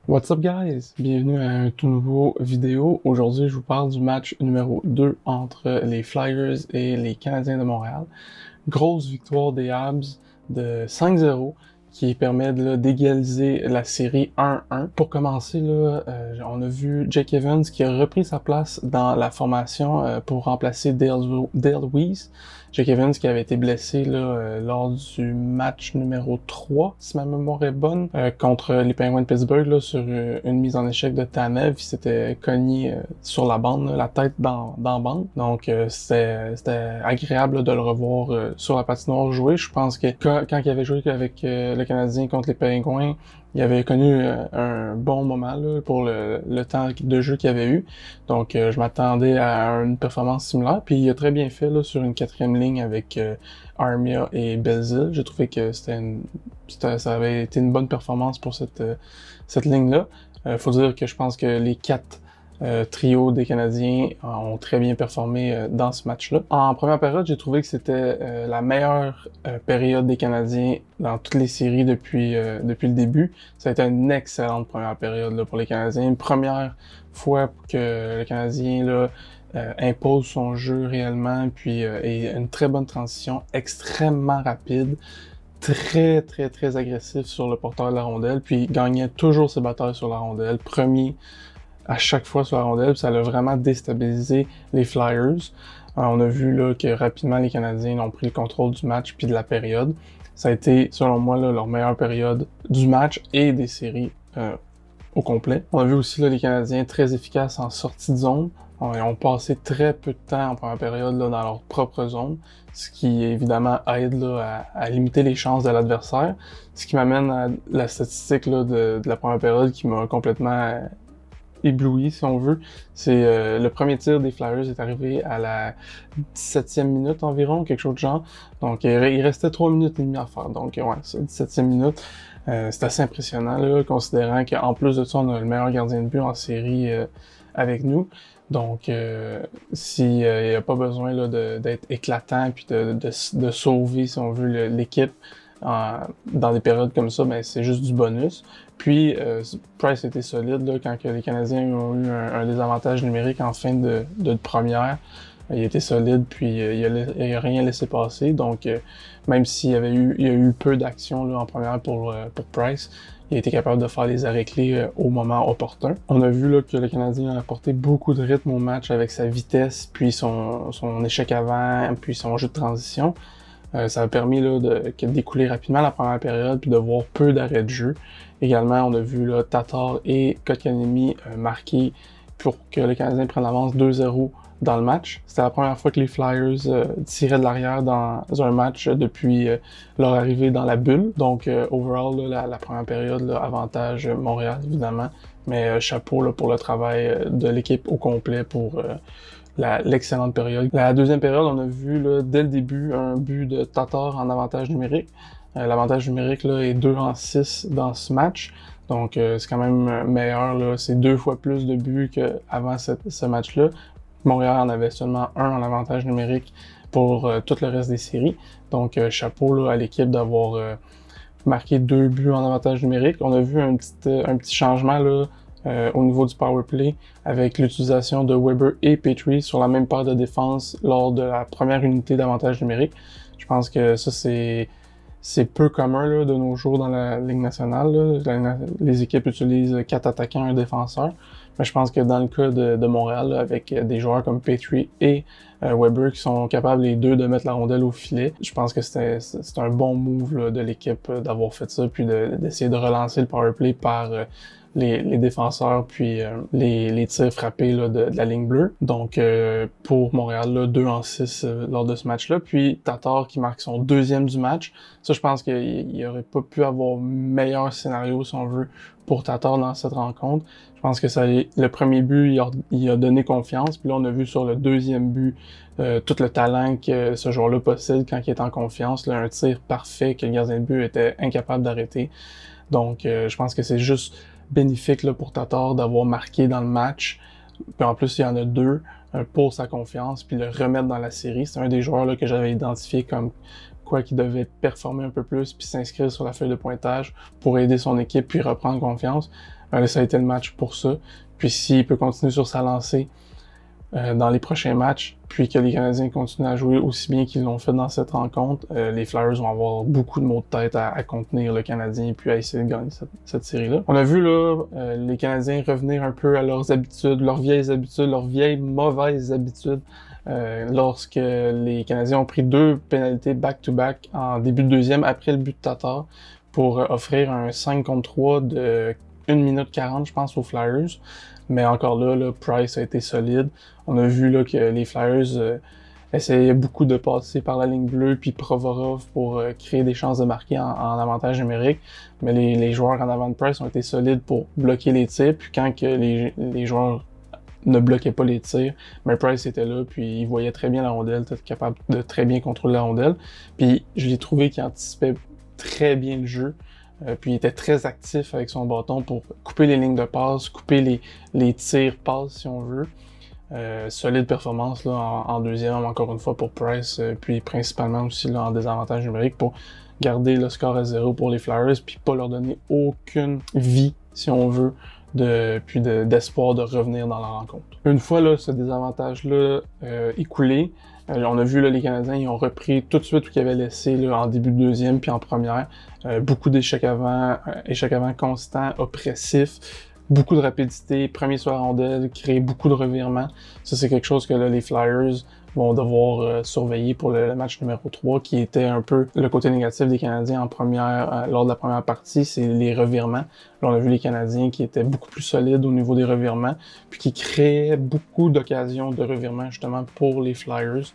What's up guys? Bienvenue à un tout nouveau vidéo. Aujourd'hui, je vous parle du match numéro 2 entre les Flyers et les Canadiens de Montréal. Grosse victoire des Habs de 5-0 qui permet d'égaliser la série 1-1. Pour commencer, on a vu Jake Evans qui a repris sa place dans la formation pour remplacer Dale Weiss. Jake Evans qui avait été blessé lors du match numéro 3, si ma mémoire est bonne, contre les Penguins de Pittsburgh sur une mise en échec de Tanev. Il s'était cogné sur la bande, la tête dans la bande. Donc c'était agréable de le revoir sur la patinoire jouer. Je pense que quand il avait joué avec le Canadien contre les Penguins, il avait connu un bon moment pour le temps de jeu qu'il avait eu. Donc, je m'attendais à une performance similaire. Puis, il a très bien fait sur une quatrième ligne avec Armia et Belzile. J'ai trouvé que ça avait été une bonne performance pour cette ligne-là. Faut dire que je pense que les quatre trio des Canadiens ont très bien performé dans ce match-là. En première période, j'ai trouvé que c'était la meilleure période des Canadiens dans toutes les séries depuis le début. Ça a été une excellente première période pour les Canadiens. Une première fois que le Canadien impose son jeu réellement, puis et une très bonne transition, extrêmement rapide, très agressif sur le porteur de la rondelle, puis gagnait toujours ses batailles sur la rondelle, premier à chaque fois sur la rondelle, puis ça a vraiment déstabilisé les Flyers. On a vu que rapidement les Canadiens ont pris le contrôle du match puis de la période. Ça a été, selon moi, leur meilleure période du match et des séries au complet. On a vu aussi les Canadiens très efficaces en sortie de zone. Ils ont passé très peu de temps en première période dans leur propre zone, ce qui évidemment aide à limiter les chances de l'adversaire. Ce qui m'amène à la statistique de la première période qui m'a complètement ébloui, si on veut. C'est le premier tir des Flyers est arrivé à la 17e minute environ, quelque chose de genre. Donc, il restait 3 minutes et demie à faire. Donc, ouais, c'est 17e minute. C'est assez impressionnant, considérant qu'en plus de ça, on a le meilleur gardien de but en série avec nous. Donc, s'il n'y a pas besoin d'être éclatant puis de sauver, si on veut, l'équipe dans des périodes comme ça, ben c'est juste du bonus. Puis, Price était solide quand que les Canadiens ont eu un désavantage numérique en fin de première. Il était solide, puis il a rien laissé passer. Donc, même s'il y a eu peu d'action en première pour Price, il a été capable de faire les arrêts clés au moment opportun. On a vu que le Canadien a apporté beaucoup de rythme au match avec sa vitesse, puis son échec avant, puis son jeu de transition. Ça a permis de d'écouler rapidement la première période puis de voir peu d'arrêts de jeu. Également, on a vu Tatar et Kotkaniemi marquer pour que le Canadien prenne l'avance 2-0 dans le match. C'était la première fois que les Flyers tiraient de l'arrière dans un match depuis leur arrivée dans la bulle. Donc, overall, la première période, avantage Montréal, évidemment. Mais chapeau pour le travail de l'équipe au complet pour l'excellente période. La deuxième période, on a vu dès le début un but de Tatar en avantage numérique. L'avantage numérique est 2-6 dans ce match. Donc c'est quand même meilleur. C'est 2 fois plus de buts qu'avant ce match-là. Montréal en avait seulement un en avantage numérique pour tout le reste des séries. Donc chapeau à l'équipe d'avoir marqué 2 buts en avantage numérique. On a vu un petit changement au niveau du power play avec l'utilisation de Weber et Petrie sur la même paire de défense lors de la première unité d'avantage numérique. Je pense que ça, c'est peu commun de nos jours dans la Ligue nationale. Les équipes utilisent 4 attaquants et un défenseur. Mais je pense que dans le cas de Montréal, avec des joueurs comme Petrie et Weber qui sont capables les deux de mettre la rondelle au filet, je pense que c'est un bon move de l'équipe d'avoir fait ça, puis d'essayer de relancer le power play par les défenseurs, puis les tirs frappés de la ligne bleue. Donc pour Montréal, 2-6 lors de ce match-là. Puis Tatar qui marque son deuxième du match. Ça, je pense qu'il n'y aurait pas pu avoir meilleur scénario, si on veut, pour Tatar dans cette rencontre. Je pense que le premier but, il a donné confiance. Puis là, on a vu sur le deuxième but tout le talent que ce joueur-là possède quand il est en confiance. Un tir parfait que le gardien de but était incapable d'arrêter. Donc, je pense que c'est juste bénéfique pour Tatar d'avoir marqué dans le match. Puis en plus, il y en a deux pour sa confiance, puis le remettre dans la série. C'est un des joueurs que j'avais identifié comme quoi qui devait performer un peu plus, puis s'inscrire sur la feuille de pointage pour aider son équipe, puis reprendre confiance. ça a été le match pour ça. Puis s'il peut continuer sur sa lancée dans les prochains matchs, puis que les Canadiens continuent à jouer aussi bien qu'ils l'ont fait dans cette rencontre, les Flyers vont avoir beaucoup de maux de tête à contenir le Canadien puis à essayer de gagner cette série-là. On a vu là les Canadiens revenir un peu à leurs habitudes, leurs vieilles mauvaises habitudes. Lorsque les Canadiens ont pris 2 pénalités back-to-back en début de deuxième après le but de Tatar pour offrir un 5 contre 3 de 1 minute 40, je pense, aux Flyers. Mais encore là, Price a été solide. On a vu là, que les Flyers essayaient beaucoup de passer par la ligne bleue puis Provorov pour créer des chances de marquer en avantage numérique. Mais les joueurs en avant de Price ont été solides pour bloquer les tirs. Puis quand que les joueurs ne bloquaient pas les tirs, mais Price était là, puis il voyait très bien la rondelle, était capable de très bien contrôler la rondelle. Puis je l'ai trouvé qu'il anticipait très bien le jeu. Puis il était très actif avec son bâton pour couper les lignes de passe, couper les tirs passes si on veut. Solide performance là, en deuxième, encore une fois pour Price, puis principalement aussi là, en désavantage numérique pour garder le score à 0 pour les Flyers, puis pas leur donner aucune vie, si on veut, d'espoir de revenir dans la rencontre. Une fois là, ce désavantage-là écoulé, on a vu là, les Canadiens, ils ont repris tout de suite ce qu'ils avaient laissé là, en début de deuxième puis en première. Beaucoup d'échecs avant constants, oppressifs, beaucoup de rapidité, premier sur la rondelle, créer beaucoup de revirements. Ça, c'est quelque chose que là, les Flyers vont devoir surveiller pour le match numéro 3, qui était un peu le côté négatif des Canadiens lors de la première partie, c'est les revirements. Là, on a vu les Canadiens qui étaient beaucoup plus solides au niveau des revirements, puis qui créaient beaucoup d'occasions de revirement justement pour les Flyers.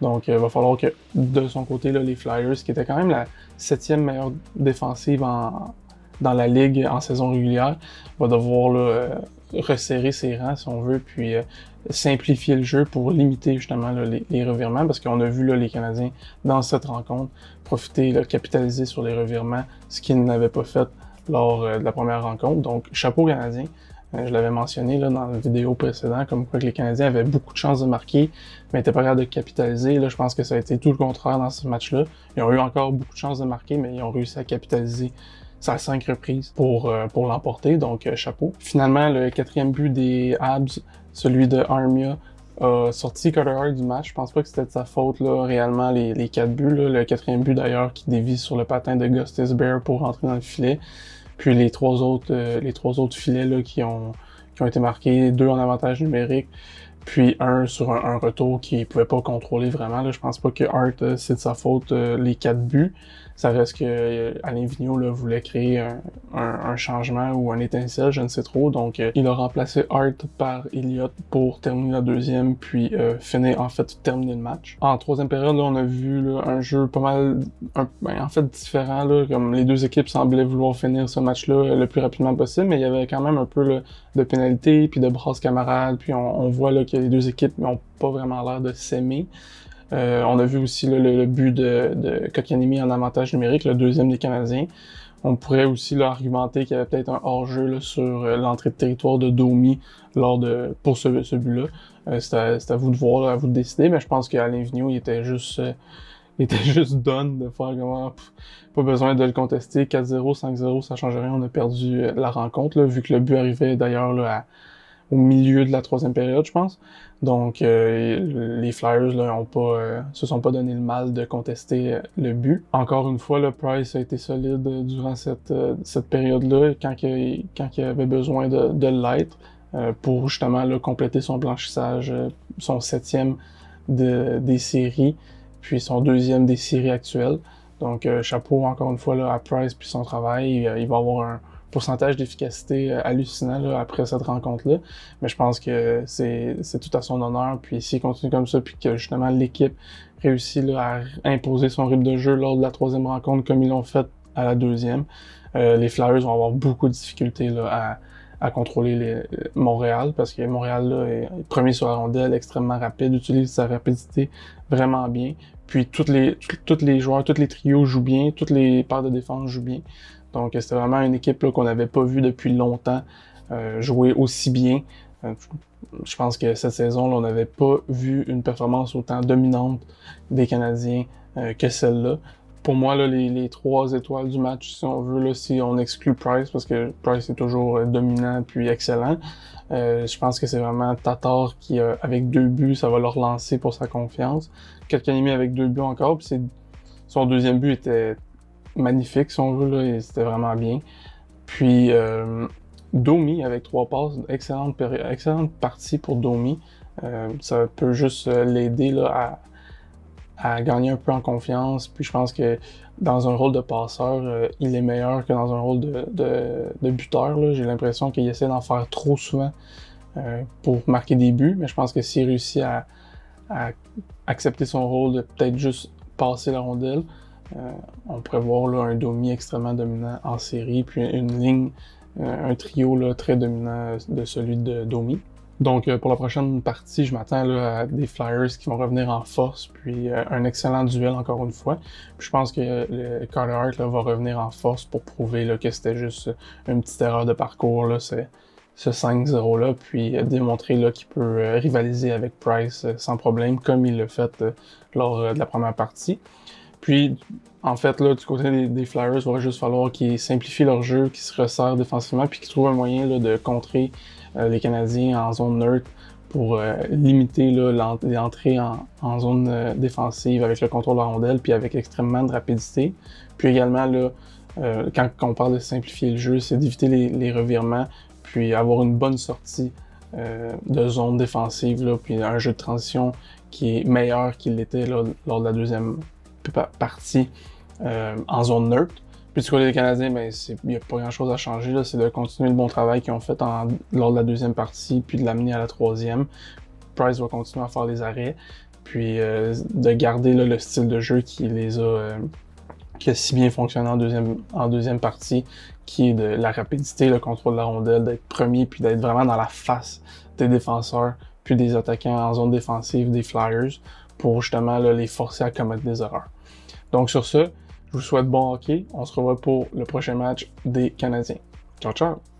Donc, il va falloir que, de son côté, là, les Flyers, qui étaient quand même la 7e meilleure défensive dans la Ligue en saison régulière, va devoir là, resserrer ses rangs, si on veut, puis simplifier le jeu pour limiter justement là, les revirements, parce qu'on a vu là, les Canadiens, dans cette rencontre, profiter, là, capitaliser sur les revirements, ce qu'ils n'avaient pas fait lors de la première rencontre. Donc, chapeau Canadien. Je l'avais mentionné là, dans la vidéo précédente, comme quoi que les Canadiens avaient beaucoup de chances de marquer, mais n'étaient pas capables de capitaliser. Là, je pense que ça a été tout le contraire dans ce match-là. Ils ont eu encore beaucoup de chances de marquer, mais ils ont réussi à capitaliser ça à 5 reprises pour l'emporter, donc chapeau. Finalement, le 4e but des Habs, celui de Armia, a sorti Carter Hart du match. Je pense pas que c'était de sa faute, là, réellement, les 4 buts. Là. Le 4e but, d'ailleurs, qui dévie sur le patin de Gustis Bear pour rentrer dans le filet. Puis les trois autres filets là, qui ont été marqués, 2 en avantage numérique, puis un sur un retour qui pouvait pas contrôler vraiment. Là. Je pense pas que Hart, c'est de sa faute les 4 buts. Ça reste que Alain Vigneault là, voulait créer un changement ou un étincelle, je ne sais trop. Donc il a remplacé Hart par Elliott pour terminer la deuxième, puis terminer le match. En troisième période, là, on a vu là, un jeu pas mal différent. Là, comme les deux équipes semblaient vouloir finir ce match-là le plus rapidement possible, mais il y avait quand même un peu là, de pénalité, puis de brasse camarade, puis on voit là, que les deux équipes n'ont pas vraiment l'air de s'aimer. On a vu aussi là, le but de Kotkaniemi en avantage numérique, le deuxième des Canadiens. On pourrait aussi là, argumenter qu'il y avait peut-être un hors-jeu là, sur l'entrée de territoire de Domi pour ce but-là. C'est à vous de voir, là, à vous de décider, mais je pense qu'Alain Vigneault, il était juste done de faire comment pas besoin de le contester. 4-0, 5-0, ça change rien, on a perdu la rencontre, là, vu que le but arrivait d'ailleurs là, au milieu de la troisième période, je pense. Donc, les Flyers là, se sont pas donné le mal de contester le but. Encore une fois, le Price a été solide durant cette période-là, quand il avait besoin de l'être, pour justement là, compléter son blanchissage, son 7e des séries, puis son 2e des séries actuelles. Donc, chapeau encore une fois là, à Price puis son travail. Il va avoir un pourcentage d'efficacité hallucinant là, après cette rencontre-là. Mais je pense que c'est tout à son honneur. Puis s'il continue comme ça, puis que justement l'équipe réussit là, à imposer son rythme de jeu lors de la troisième rencontre comme ils l'ont fait à la deuxième, les Flyers vont avoir beaucoup de difficultés là, à contrôler Montréal, parce que Montréal là, est premier sur la rondelle, extrêmement rapide, utilise sa rapidité vraiment bien. Puis tous les joueurs, tous les trios jouent bien, toutes les paires de défense jouent bien. Donc c'était vraiment une équipe là, qu'on n'avait pas vue depuis longtemps jouer aussi bien. Je pense que cette saison, là, on n'avait pas vu une performance autant dominante des Canadiens que celle-là. Pour moi, là, les 3 étoiles du match, si on veut, là, si on exclut Price, parce que Price est toujours dominant puis excellent, je pense que c'est vraiment Tatar qui, avec 2 buts, ça va le relancer pour sa confiance. Kotkaniemi avec 2 buts encore, puis son deuxième but était magnifique, si on veut, là, et c'était vraiment bien. Puis Domi avec 3 passes, excellente partie pour Domi. Ça peut juste l'aider là, à gagner un peu en confiance. Puis je pense que dans un rôle de passeur, il est meilleur que dans un rôle de buteur. Là. J'ai l'impression qu'il essaie d'en faire trop souvent pour marquer des buts, mais je pense que s'il réussit à accepter son rôle de peut-être juste passer la rondelle, on pourrait voir là, un Domi extrêmement dominant en série, puis une ligne, un trio là, très dominant de celui de Domi. Donc pour la prochaine partie, je m'attends là, à des Flyers qui vont revenir en force, puis un excellent duel encore une fois. Puis je pense que le Carter Hart là, va revenir en force pour prouver là, que c'était juste une petite erreur de parcours, là, ce 5-0-là, puis démontrer là, qu'il peut rivaliser avec Price sans problème, comme il l'a fait lors de la première partie. Puis, en fait, là, du côté des Flyers, il va juste falloir qu'ils simplifient leur jeu, qu'ils se resserrent défensivement, puis qu'ils trouvent un moyen là, de contrer les Canadiens en zone neutre pour limiter l'entrée en zone défensive avec le contrôle de la rondelle, puis avec extrêmement de rapidité. Puis également, là, quand on parle de simplifier le jeu, c'est d'éviter les revirements, puis avoir une bonne sortie de zone défensive, là, puis un jeu de transition qui est meilleur qu'il l'était là, lors de la deuxième partie en zone neutre. Puis du côté des Canadiens, ben, il n'y a pas grand-chose à changer. C'est de continuer le bon travail qu'ils ont fait lors de la deuxième partie, puis de l'amener à la troisième. Price va continuer à faire les arrêts, puis de garder là, le style de jeu qui a si bien fonctionné en deuxième partie, qui est de la rapidité, le contrôle de la rondelle, d'être premier, puis d'être vraiment dans la face des défenseurs, puis des attaquants en zone défensive des Flyers, pour justement là, les forcer à commettre des erreurs. Donc sur ce, je vous souhaite bon hockey. On se revoit pour le prochain match des Canadiens. Ciao, ciao!